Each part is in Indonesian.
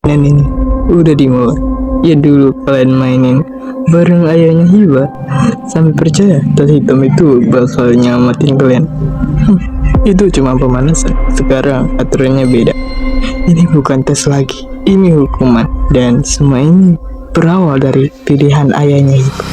Dan ini udah dimulai. Ya dulu kalian mainin bareng ayahnya Hiba sampai percaya tas hitam itu bakal nyamatin kalian. Itu cuma pemanasan. Sekarang aturannya beda. Ini bukan tes lagi, ini hukuman. Dan semua ini berawal dari pilihan ayahnya Hiba.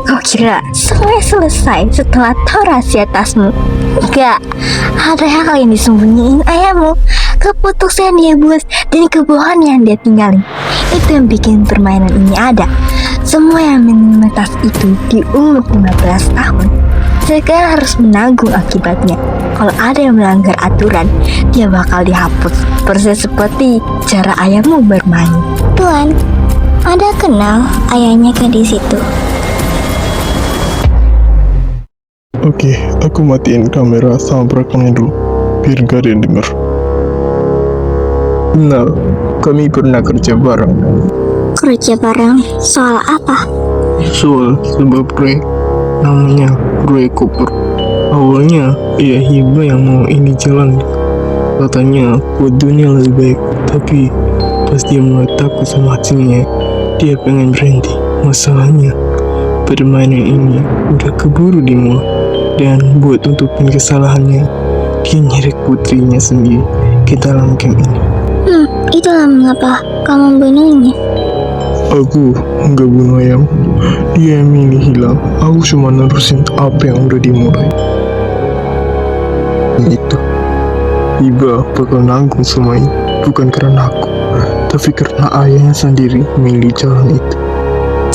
Kau kira semuanya selesai setelah tahu rahasia tasmu? Enggak, ada hal yang disembunyiin ayahmu, keputusan dia buat, dan kebohongan yang dia tinggalin. Itu yang bikin permainan ini ada. Semua yang menerima tas itu di umur 15 tahun sekarang harus menanggung akibatnya. Kalau ada yang melanggar aturan, dia bakal dihapus. Persis seperti cara ayahmu bermain. Tuan, ada kenal ayahnya gadis itu? Oke, aku matiin kamera sama perekamnya dulu, biar gak ada yang denger. Nah, kami pernah kerja bareng. Kerja bareng soal apa? Soal sebuah proyek namanya proyek koper. Awalnya ayah Hiba yang mau ini jalan. Katanya buat dunia lebih baik, tapi pas dia mulai takut sama hasilnya, dia pengen berhenti. Masalahnya permainan ini udah keburu dimulai, dan buat tutupin kesalahannya, dia nyeret putrinya sendiri ke dalam game ini. Itulah mengapa kamu bunuhnya. Aku nggak bunuh ayam, dia yang milih hilang. Aku cuma nerusin apa yang udah dimulai. Itu Hiba bakal nanggung semua ini, bukan karena aku, tapi karena ayahnya sendiri milih jalan itu.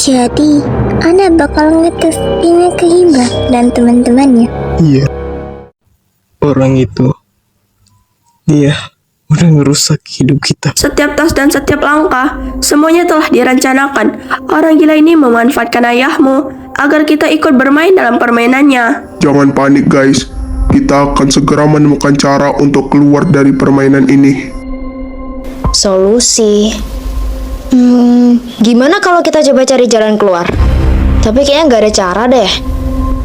Jadi, Anda bakal ngetes ini ke Hiba dan teman-temannya. Iya, Orang itu, dia udah ngerusak hidup kita. Setiap tas dan setiap langkah, semuanya telah direncanakan. Orang gila ini memanfaatkan ayahmu agar kita ikut bermain dalam permainannya. Jangan panik guys, kita akan segera menemukan cara untuk keluar dari permainan ini. Solusi. Gimana kalau kita coba cari jalan keluar? Tapi kayaknya nggak ada cara deh.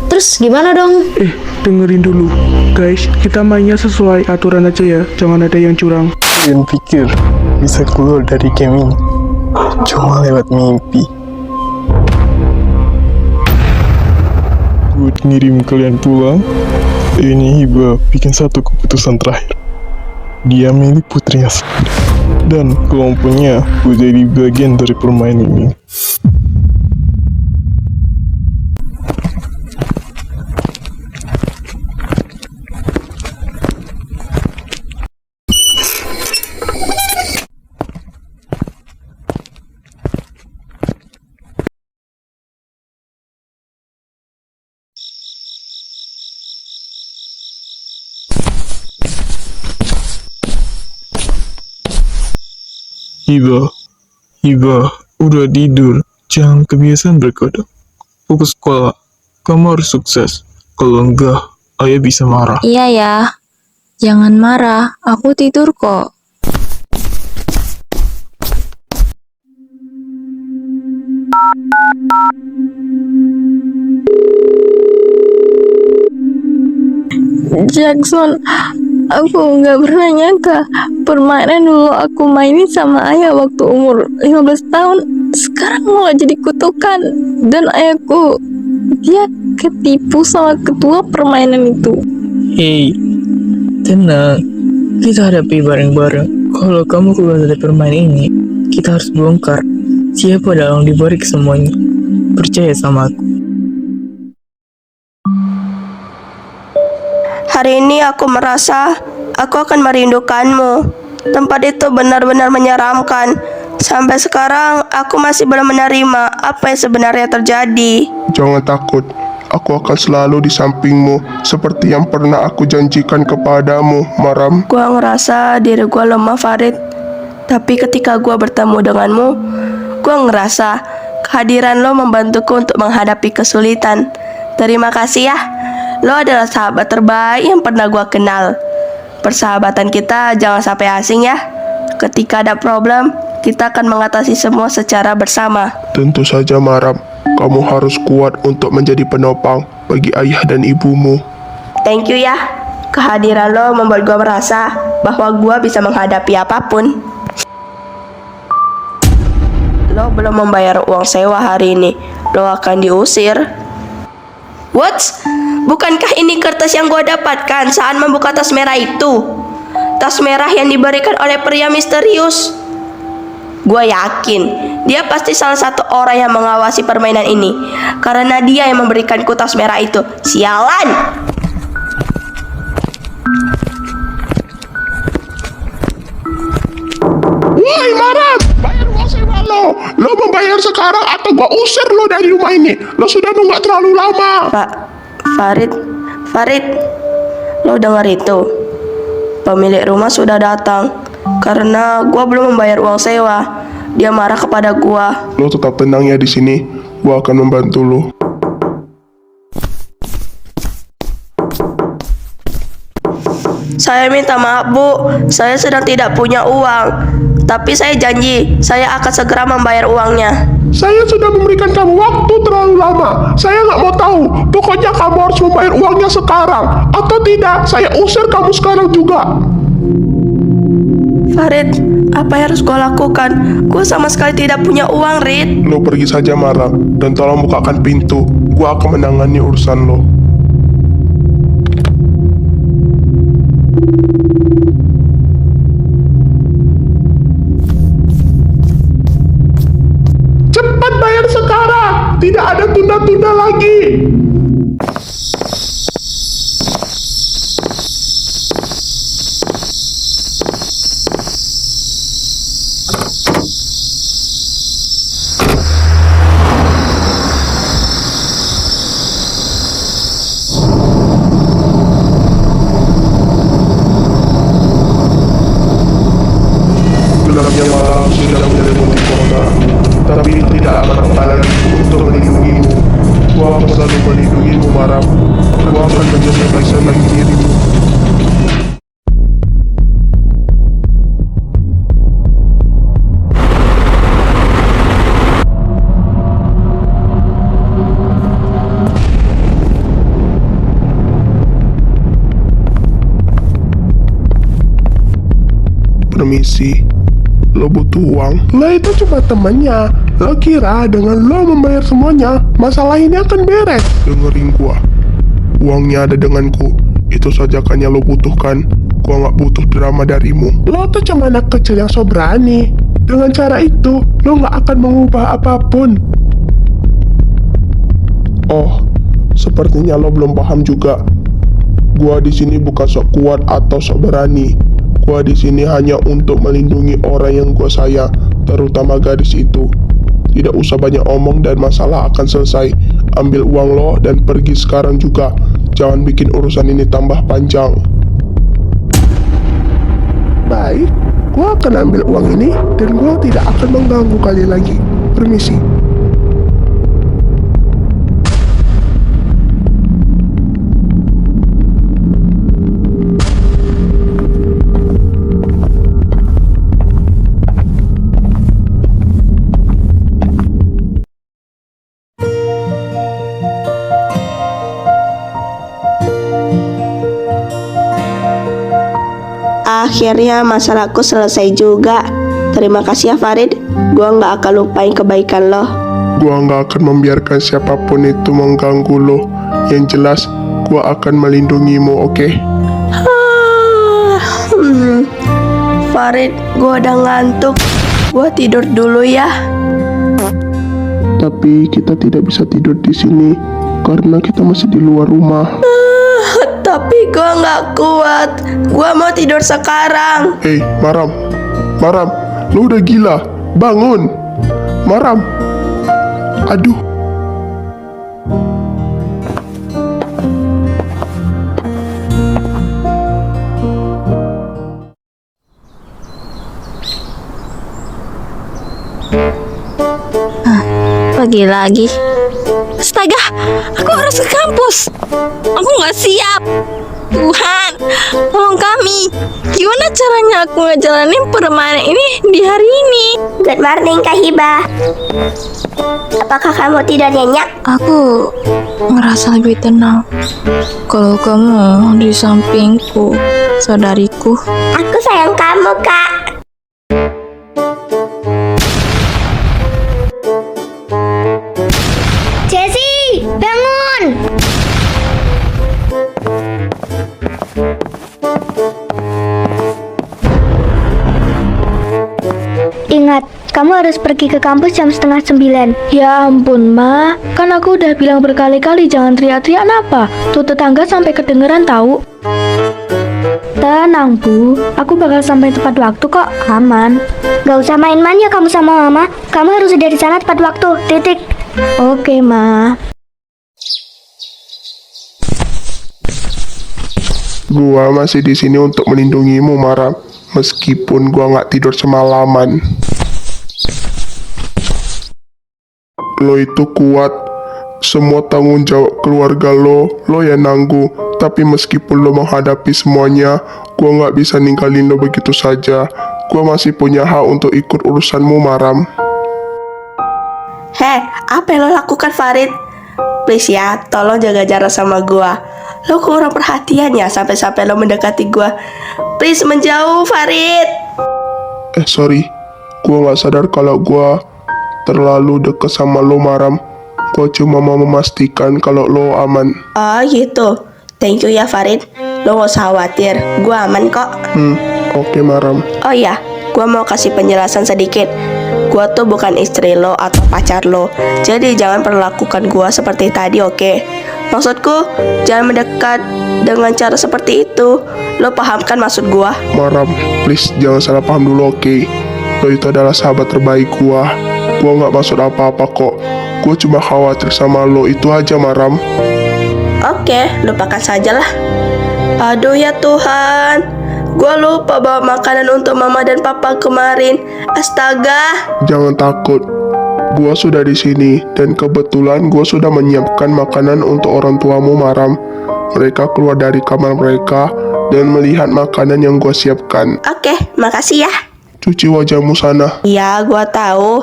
Terus gimana dong? Dengerin dulu, guys. Kita mainnya sesuai aturan aja ya. Jangan ada yang curang. kalian pikir bisa keluar dari game ini cuma lewat mimpi? Buat ngirim kalian pulang, ini Hiba bikin satu keputusan terakhir. Dia milih putrinya sendiri, dan kelompoknya buat jadi bagian dari permainan ini. Hiba, udah tidur. Jangan kebiasaan berkodok. Fokus sekolah. Kamu harus sukses. Kalau enggak, ayah bisa marah. Iya ya, jangan marah. Aku tidur kok. Jackson, aku nggak pernah nyangka permainan dulu aku mainin sama ayah waktu umur 15 tahun sekarang malah jadi kutukan. Dan ayahku, dia ketipu sama ketua permainan itu. Hei, tenang. Kita hadapi bareng-bareng. Kalau kamu keluar dari permainan ini, kita harus bongkar siapa dalang dibalik semuanya. Percaya sama aku. Hari ini aku merasa aku akan merindukanmu. Tempat itu benar-benar menyeramkan. Sampai sekarang aku masih belum menerima apa yang sebenarnya terjadi. Jangan takut, aku akan selalu di sampingmu seperti yang pernah aku janjikan kepadamu, Maram. Gua ngerasa diri gua lemah, Farid. Tapi ketika gua bertemu denganmu, gua ngerasa kehadiran lo membantuku untuk menghadapi kesulitan. Terima kasih ya. Lo adalah sahabat terbaik yang pernah gua kenal. Persahabatan kita jangan sampai asing ya. Ketika ada problem, kita akan mengatasi semua secara bersama. Tentu saja Maram, kamu harus kuat untuk menjadi penopang bagi ayah dan ibumu. Thank you ya. Kehadiran lo membuat gue merasa bahwa gue bisa menghadapi apapun. Lo belum membayar uang sewa hari ini. Lo akan diusir. What? Bukankah ini kertas yang gue dapatkan saat membuka tas merah itu? Tas merah yang diberikan oleh pria misterius. Gue yakin dia pasti salah satu orang yang mengawasi permainan ini, karena dia yang memberikanku tas merah itu. Sialan! Woi Maram, bayar uang sewa lo. Lo membayar sekarang atau gua usir lo dari rumah ini. Lo sudah nunggak terlalu lama. Farid, lo dengar itu? Pemilik rumah sudah datang karena gua belum membayar uang sewa. Dia marah kepada gua. Lo tetap tenang ya di sini. Gua akan membantu lo. Saya minta maaf Bu, saya sedang tidak punya uang. Tapi saya janji, saya akan segera membayar uangnya. Saya sudah memberikan kamu waktu terlalu lama. Saya nggak mau tahu. Pokoknya kamu harus membayar uangnya sekarang. Atau tidak, saya usir kamu sekarang juga. Farid, apa yang harus gue lakukan? Gue sama sekali tidak punya uang, Rid. Lo pergi saja Maram, dan tolong bukakan pintu. Gua akan menangani urusan lo. Cepat bayar sekarang. Tidak ada tunda-tunda lagi. Gelapnya malam sudah menyelimuti kota, tapi itu tidak akan lagi untuk melindungimu. Gua akan selalu melindungimu, Maram. Gua akan menjaga baik-baik dirimu. Permisi, lo butuh uang? Lo itu cuma temannya. Lo kira dengan lo membayar semuanya, masalah ini akan beres? Dengerin gua, uangnya ada denganku. Itu saja kan yang lo butuhkan. Gua nggak butuh drama darimu. Lo tuh cuma anak kecil yang so berani. Dengan cara itu, lo nggak akan mengubah apapun. Oh, sepertinya lo belum paham juga. Gua di sini bukan sok kuat atau sok berani. Gua di sini hanya untuk melindungi orang yang gua sayang, terutama gadis itu. Tidak usah banyak omong dan masalah akan selesai. Ambil uang lo dan pergi sekarang juga. Jangan bikin urusan ini tambah panjang. Baik, gua akan ambil uang ini dan gua tidak akan mengganggu kalian lagi. Permisi. Akhirnya masalahku selesai juga. Terima kasih ya Farid. Gua nggak akan lupain kebaikan lo. Gua nggak akan membiarkan siapapun itu mengganggu lo. Yang jelas, gua akan melindungimu, oke? Farid, gua udah ngantuk. Gua tidur dulu ya. Tapi kita tidak bisa tidur di sini karena kita masih di luar rumah. Tapi gua nggak kuat. Gua mau tidur sekarang. Hei, Maram, Maram, lu udah gila, bangun, Maram. Aduh. Pagi lagi. Astaga, aku harus ke kampus. Aku nggak siap. Tuhan, tolong kami. Gimana caranya aku ngejalanin permainan ini di hari ini? Good morning, Kak Hibah. Apakah kamu tidur nyenyak? Aku ngerasa lebih tenang kalau kamu di sampingku, saudariku. Aku sayang kamu, Kak. Jessie, bangun! Ingat, kamu harus pergi ke kampus jam 8:30. Ya ampun, Ma. Kan aku udah bilang berkali-kali jangan teriak-teriak apa. Tuh tetangga sampai kedengeran tahu. Tenang, Bu. Aku bakal sampai tepat waktu kok. Aman. Gak usah main-main ya kamu sama Mama. Kamu harus udah di sana tepat waktu. Titik. Oke, Ma. Gua masih di sini untuk melindungimu, Maram. Meskipun gua nggak tidur semalaman. Lo itu kuat. Semua tanggung jawab keluarga lo yang nanggung. Tapi meskipun lo menghadapi semuanya, gua nggak bisa ninggalin lo begitu saja. Gua masih punya hak untuk ikut urusanmu, Maram. Heh, apa yang lo lakukan, Farid? Please ya, tolong jaga jarak sama gua. Lo kurang perhatian ya sampai-sampai lo mendekati gua. Please menjauh, Farid. Sorry. Gua nggak sadar kalau gua terlalu deket sama lo, Maram. Gua cuma mau memastikan kalau lo aman. Oh gitu. Thank you ya, Farid. Lo gak usah khawatir, gua aman kok. Oke, Maram. Oh iya, gua mau kasih penjelasan sedikit. Gua tuh bukan istri lo atau pacar lo. Jadi jangan perlakukan gua seperti tadi, oke? Maksudku, jangan mendekat dengan cara seperti itu. Lo pahamkan maksud gua? Maram, please jangan salah paham dulu, oke? Lo itu adalah sahabat terbaik gua. Gua nggak maksud apa-apa kok. Gua cuma khawatir sama lo, itu aja, Maram. Oke, lupakan sajalah. Aduh ya Tuhan, gua lupa bawa makanan untuk mama dan papa kemarin. Astaga. Jangan takut. Gua sudah di sini dan kebetulan gua sudah menyiapkan makanan untuk orang tuamu, Maram. Mereka keluar dari kamar mereka dan melihat makanan yang gua siapkan. Oke, makasih ya. Cuci wajahmu sana. Ya, gua tahu.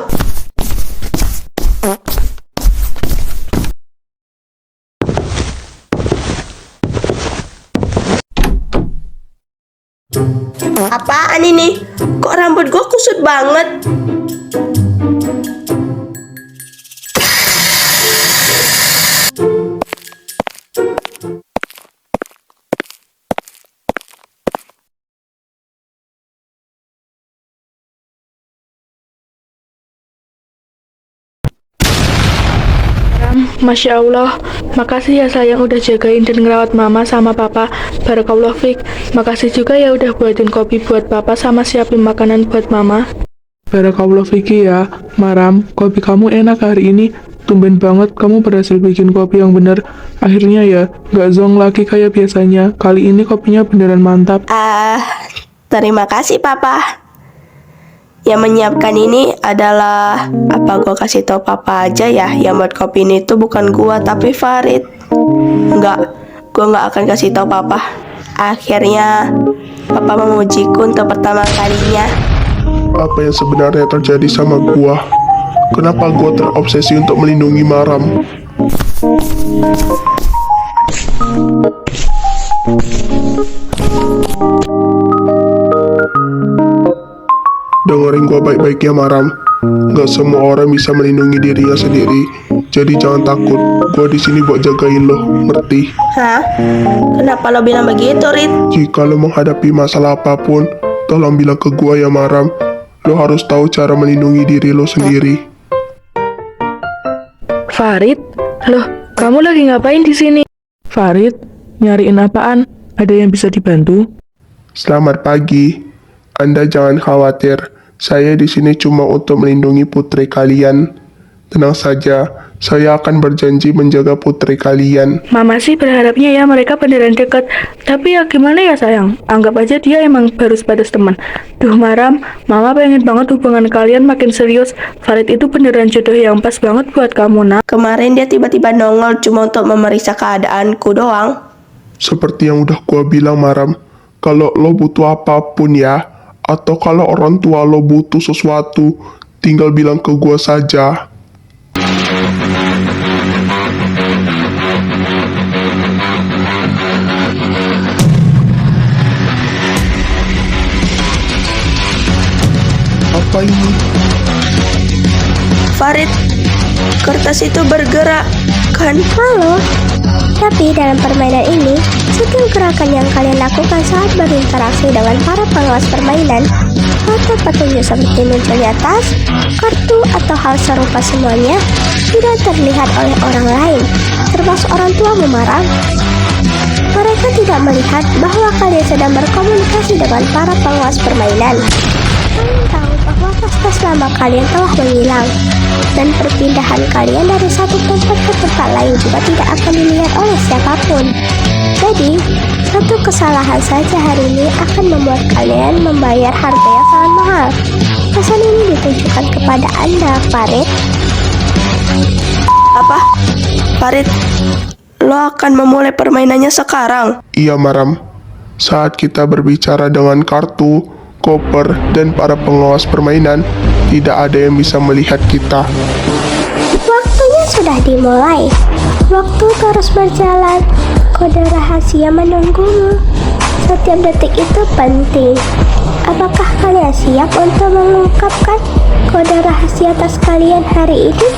Apaan ini? Kok rambut gua kusut banget? Masya Allah, makasih ya sayang udah jagain dan ngerawat mama sama papa. Barakallah Fik. Makasih juga ya udah buatin kopi buat papa sama siapin makanan buat mama. Barakallah Fiki ya. Maram, kopi kamu enak hari ini. Tumben banget kamu berhasil bikin kopi yang bener. Akhirnya ya, gak zong lagi kayak biasanya. Kali ini kopinya beneran mantap. Terima kasih papa. Yang menyiapkan ini adalah, apa gua kasih tau papa aja ya, yang buat kopi ini tuh bukan gua tapi Farid. Enggak, gua nggak akan kasih tau papa. Akhirnya papa memujiku untuk pertama kalinya. Apa yang sebenarnya terjadi sama gua? Kenapa gua terobsesi untuk melindungi Maram? Dengerin gua baik-baik ya, Maram. Gak semua orang bisa melindungi dirinya sendiri. Jadi jangan takut. Gua di sini buat jagain lo, ngerti? Hah? Kenapa lo bilang begitu, Rit? Jika lo menghadapi masalah apapun, tolong bilang ke gua ya, Maram. Lo harus tahu cara melindungi diri lo sendiri. Farid? Loh, kamu lagi ngapain di sini? Farid, nyariin apaan? Ada yang bisa dibantu? Selamat pagi. Anda jangan khawatir. Saya di sini cuma untuk melindungi putri kalian. Tenang saja, saya akan berjanji menjaga putri kalian. Mama sih berharapnya ya mereka beneran deket. Tapi ya gimana ya sayang, anggap aja dia emang baru sebatas teman. Duh Maram, mama pengen banget hubungan kalian makin serius. Farid itu beneran jodoh yang pas banget buat kamu nak. Kemarin dia tiba-tiba nongol cuma untuk memeriksa keadaanku doang. seperti yang udah gua bilang Maram, kalau lo butuh apapun ya, atau kalau orang tua lo butuh sesuatu, tinggal bilang ke gua saja. Apa ini? Farid, kertas itu bergerak, kan? Halo. Tapi dalam permainan ini, setiap gerakan yang kalian lakukan saat berinteraksi dengan para pengawas permainan atau petunjuk seperti munculnya tas, kartu, atau hal serupa semuanya tidak terlihat oleh orang lain, termasuk orang tuamu Maram. Mereka tidak melihat bahwa kalian sedang berkomunikasi dengan para pengawas permainan. Kalian tahu bahwa tas-tas lama kalian telah menghilang, dan perpindahan kalian dari satu tempat ke tempat lain juga tidak akan dilihat oleh siapapun. Jadi, satu kesalahan saja hari ini akan membuat kalian membayar harga yang sangat mahal. Pesan ini ditujukan kepada Anda, Farid. Apa? Farid, lo akan memulai permainannya sekarang? Iya Maram, saat kita berbicara dengan kartu, koper, dan para pengawas permainan, tidak ada yang bisa melihat kita. Waktunya sudah dimulai. Waktu terus berjalan. Kode rahasia menunggumu. Setiap detik itu penting. Apakah kalian siap untuk mengungkapkan kode rahasia tas kalian hari ini?